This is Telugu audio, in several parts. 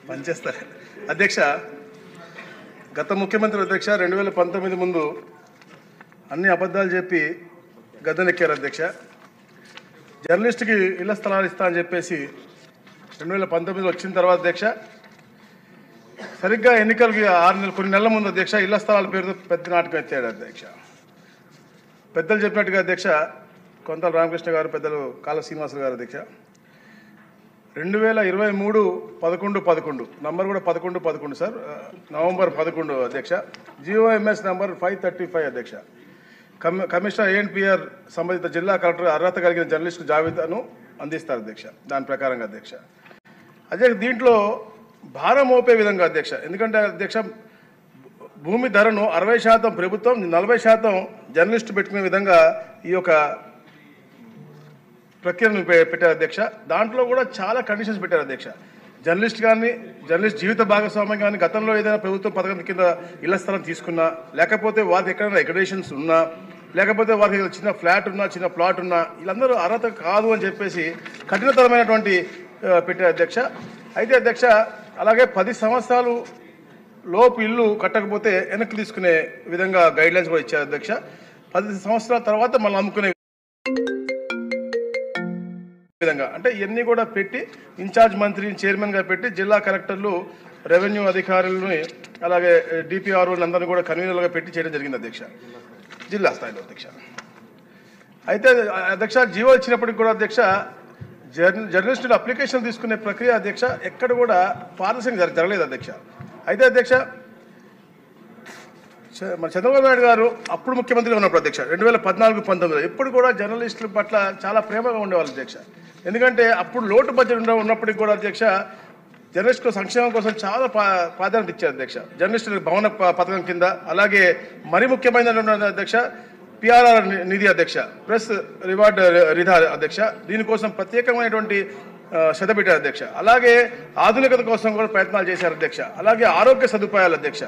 పనిచేస్తారు అధ్యక్ష. గత ముఖ్యమంత్రి అధ్యక్ష 2019 ముందు అన్ని అబద్ధాలు చెప్పి గద్దెనెక్కారు అధ్యక్ష. జర్నలిస్ట్కి ఇళ్ల స్థలాలు ఇస్తా అని చెప్పేసి 2019 వచ్చిన తర్వాత అధ్యక్ష సరిగ్గా ఎన్నికలకి 6 నెలలు కొన్ని నెలల ముందు అధ్యక్ష ఇళ్ల స్థలాల పేరుతో పెద్ద నాటకం ఎత్తాడు అధ్యక్ష. పెద్దలు చెప్పినట్టుగా అధ్యక్ష కొంతల రామకృష్ణ గారు, పెద్దలు కాళ్ళ శ్రీనివాసులు గారు అధ్యక్ష 2023 11/11 నంబర్ కూడా 11/11 సార్, నవంబర్ 11 అధ్యక్ష. GOMS నంబర్ 535 అధ్యక్ష. కమిషనర్ ANPR సంబంధిత జిల్లా కలెక్టర్ అర్హత కలిగిన జర్నలిస్టు జాబితాను అందిస్తారు అధ్యక్ష. దాని ప్రకారంగా అధ్యక్ష అధ్యక్ష దీంట్లో భారం మోపే విధంగా అధ్యక్ష, ఎందుకంటే అధ్యక్ష భూమి ధరను 60% ప్రభుత్వం, 40% జర్నలిస్టు పెట్టుకునే విధంగా ఈ యొక్క ప్రక్రియను పెట్టారు అధ్యక్ష. దాంట్లో కూడా చాలా కండిషన్స్ పెట్టారు అధ్యక్ష. జర్నలిస్ట్ కానీ, జర్నలిస్ట్ జీవిత భాగస్వామ్యం కానీ గతంలో ఏదైనా ప్రభుత్వం పథకం కింద ఇళ్ల స్థలం తీసుకున్నా, లేకపోతే వారికి ఎక్కడైనా అక్రిడేషన్స్ ఉన్నా, లేకపోతే వారికి చిన్న ఫ్లాట్ ఉన్నా, చిన్న ప్లాట్ ఉన్నా, వీళ్ళందరూ అర్హత కాదు అని చెప్పేసి కఠినతరమైనటువంటి పెట్టారు అధ్యక్ష. అయితే అధ్యక్ష అలాగే 10 సంవత్సరాలు లోపు ఇల్లు కట్టకపోతే వెనక్కి తీసుకునే విధంగా గైడ్లైన్స్ కూడా ఇచ్చారు అధ్యక్ష. 10 సంవత్సరాల తర్వాత మళ్ళీ అమ్ముకునే విధంగా, అంటే ఇవన్నీ కూడా పెట్టి ఇన్ఛార్జ్ మంత్రిని చైర్మన్గా పెట్టి జిల్లా కలెక్టర్లు, రెవెన్యూ అధికారులని, అలాగే DPROలు అందరినీ కూడా కన్వీనర్లుగా పెట్టి చేయడం జరిగింది అధ్యక్ష, జిల్లా స్థాయిలో అధ్యక్ష. అయితే అధ్యక్ష జీవో ఇచ్చినప్పటికి కూడా అధ్యక్ష జర్నలిస్టులు అప్లికేషన్ తీసుకునే ప్రక్రియ అధ్యక్ష ఎక్కడ కూడా పారదర్శకంగా జరగలేదు అధ్యక్ష. అయితే అధ్యక్ష మన చంద్రబాబు నాయుడు గారు అప్పుడు ముఖ్యమంత్రిగా ఉన్నప్పుడు అధ్యక్ష 2014-19 ఎప్పుడు కూడా జర్నలిస్టుల పట్ల చాలా ప్రేమగా ఉండేవాళ్ళు అధ్యక్ష. ఎందుకంటే అప్పుడు లోటు బడ్జెట్ ఉన్నప్పటికీ కూడా అధ్యక్ష జర్నలిస్టుల సంక్షేమం కోసం చాలా ప్రాధాన్యత ఇచ్చారు అధ్యక్ష. జర్నలిస్టుల భవన పథకం కింద, అలాగే మరీ ముఖ్యమైనటువంటి అధ్యక్ష PRR నిధి అధ్యక్ష, ప్రెస్ రివార్డ్ నిధి అధ్యక్ష, దీనికోసం ప్రత్యేకమైనటువంటి శ్రద్ధ పెట్టారు అధ్యక్ష. అలాగే ఆధునికత కోసం కూడా ప్రయత్నాలు చేశారు అధ్యక్ష. అలాగే ఆరోగ్య సదుపాయాలు అధ్యక్ష,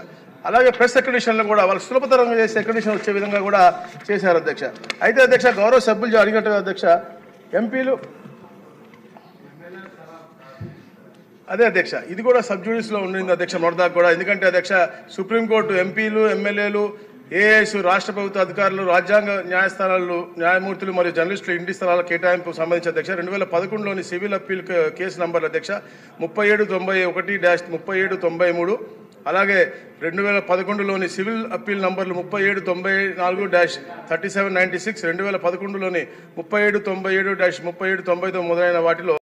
అలాగే ప్రెస్ అక్రిడిషన్లు కూడా వాళ్ళు సులభతరంగా చేసే అక్రిడిషన్ వచ్చే విధంగా కూడా చేశారు అధ్యక్ష. అయితే అధ్యక్ష గౌరవ సభ్యులు అడిగినట్టుగా అధ్యక్ష ఎంపీలు అదే అధ్యక్ష ఇది కూడా సబ్జుడిస్లో ఉండింది అధ్యక్ష మొదటిదాకా కూడా. ఎందుకంటే అధ్యక్ష సుప్రీంకోర్టు ఎంపీలు, ఎమ్మెల్యేలు, AIS, రాష్ట్ర ప్రభుత్వ అధికారులు, రాజ్యాంగ న్యాయస్థానాలు, న్యాయమూర్తులు మరియు జర్నలిస్టులు ఇంటి స్థలాల కేటాయింపు సంబంధించి అధ్యక్ష 2011లోని సివిల్ అప్పీల్ కేసు నంబర్లు అధ్యక్ష 3791-3793, అలాగే 2011లోని సివిల్ అప్పీల్ నంబర్లు 3794-3796, 2011లోని 3797-3799 మొదలైన వాటిలో